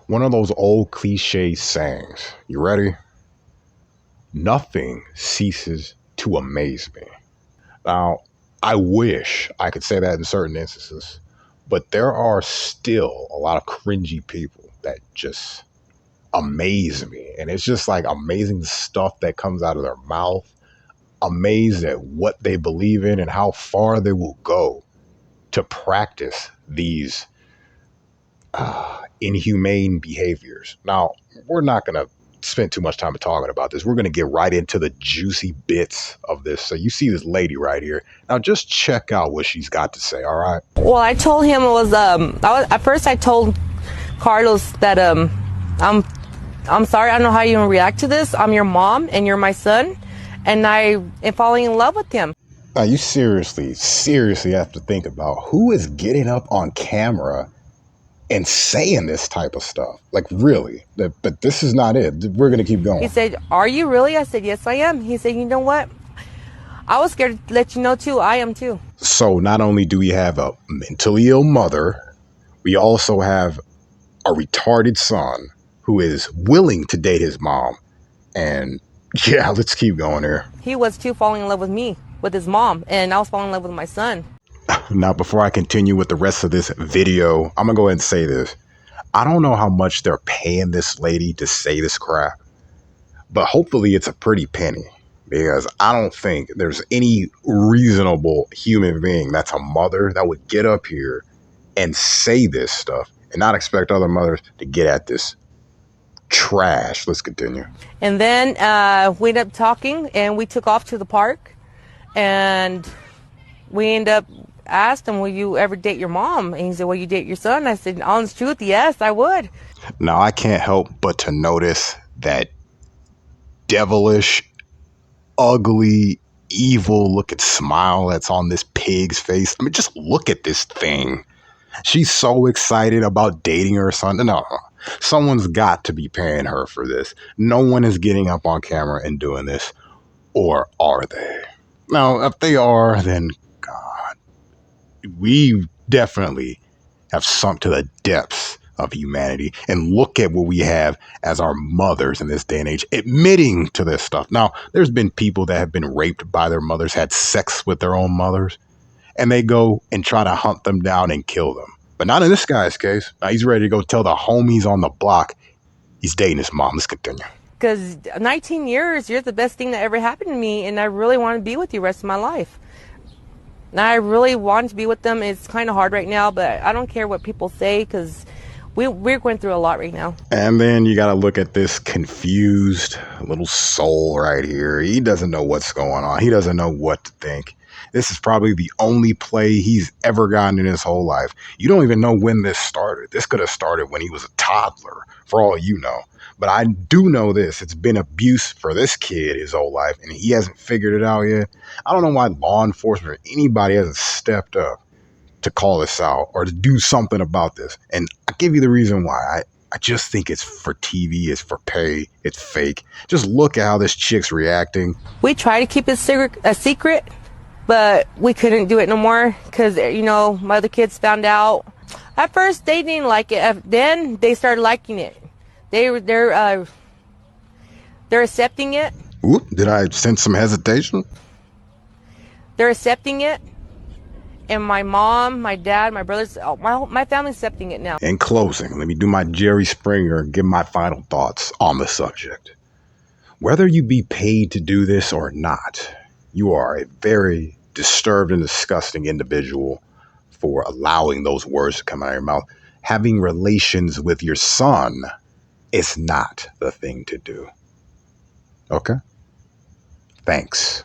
One of those old cliche sayings. You ready? Nothing ceases to amaze me. Now, I wish I could say that in certain instances, but there are still a lot of cringy people that just amaze me. And it's just like amazing stuff that comes out of their mouth, amazed at what they believe in and how far they will go to practice these inhumane behaviors. Now, we're not going to spend too much time talking about this. We're going to get right into the juicy bits of this. So you see this lady right here. Now just check out what she's got to say, all right? Well, I told him at first I told Carlos that I'm sorry, I don't know how you react to this. I'm your mom and you're my son, and I am falling in love with him. Now you seriously have to think about who is getting up on camera and saying this type of stuff. Like, really? But this is not it. We're going to keep going. He said, "Are you really?" I said, "Yes, I am." He said, "You know what? I was scared to let you know too. I am too." So not only do we have a mentally ill mother, we also have a retarded son who is willing to date his mom. And yeah, let's keep going here. He was too falling in love with me, with his mom, and I was falling in love with my son. Now, before I continue with the rest of this video, I'm going to go ahead and say this. I don't know how much they're paying this lady to say this crap, but hopefully it's a pretty penny, because I don't think there's any reasonable human being that's a mother that would get up here and say this stuff and not expect other mothers to get at this trash. Let's continue. And then we ended up talking, and we took off to the park, and we ended up asked him, "Will you ever date your mom?" And he said, "Will you date your son?" I said, "Honest truth, yes, I would." Now, I can't help but to notice that devilish, ugly, evil looking smile that's on this pig's face. I mean, just look at this thing. She's so excited about dating her son. No, someone's got to be paying her for this. No one is getting up on camera and doing this. Or are they? Now, if they are, then God, we definitely have sunk to the depths of humanity. And look at what we have as our mothers in this day and age admitting to this stuff. Now, there's been people that have been raped by their mothers, had sex with their own mothers, and they go and try to hunt them down and kill them. But not in this guy's case. Now he's ready to go tell the homies on the block he's dating his mom. Let's continue. Because 19 years, you're the best thing that ever happened to me, and I really want to be with you the rest of my life. And I really want to be with them. It's kind of hard right now, but I don't care what people say, because we're going through a lot right now. And then you got to look at this confused little soul right here. He doesn't know what's going on. He doesn't know what to think. This is probably the only play he's ever gotten in his whole life. You don't even know when this started. This could have started when he was a toddler, for all you know. But I do know this. It's been abuse for this kid his whole life, and he hasn't figured it out yet. I don't know why law enforcement or anybody hasn't stepped up to call this out or to do something about this. And I'll give you the reason why. I just think it's for TV, it's for pay, it's fake. Just look at how this chick's reacting. We try to keep it a secret, but we couldn't do it no more because, you know, my other kids found out. At first, they didn't like it. Then they started liking it. They're accepting it. Ooh, did I sense some hesitation? They're accepting it. And my mom, my dad, my brothers, my family's accepting it now. In closing, let me do my Jerry Springer and give my final thoughts on the subject. Whether you be paid to do this or not, you are a very disturbed and disgusting individual for allowing those words to come out of your mouth. Having relations with your son is not the thing to do. Okay? Thanks.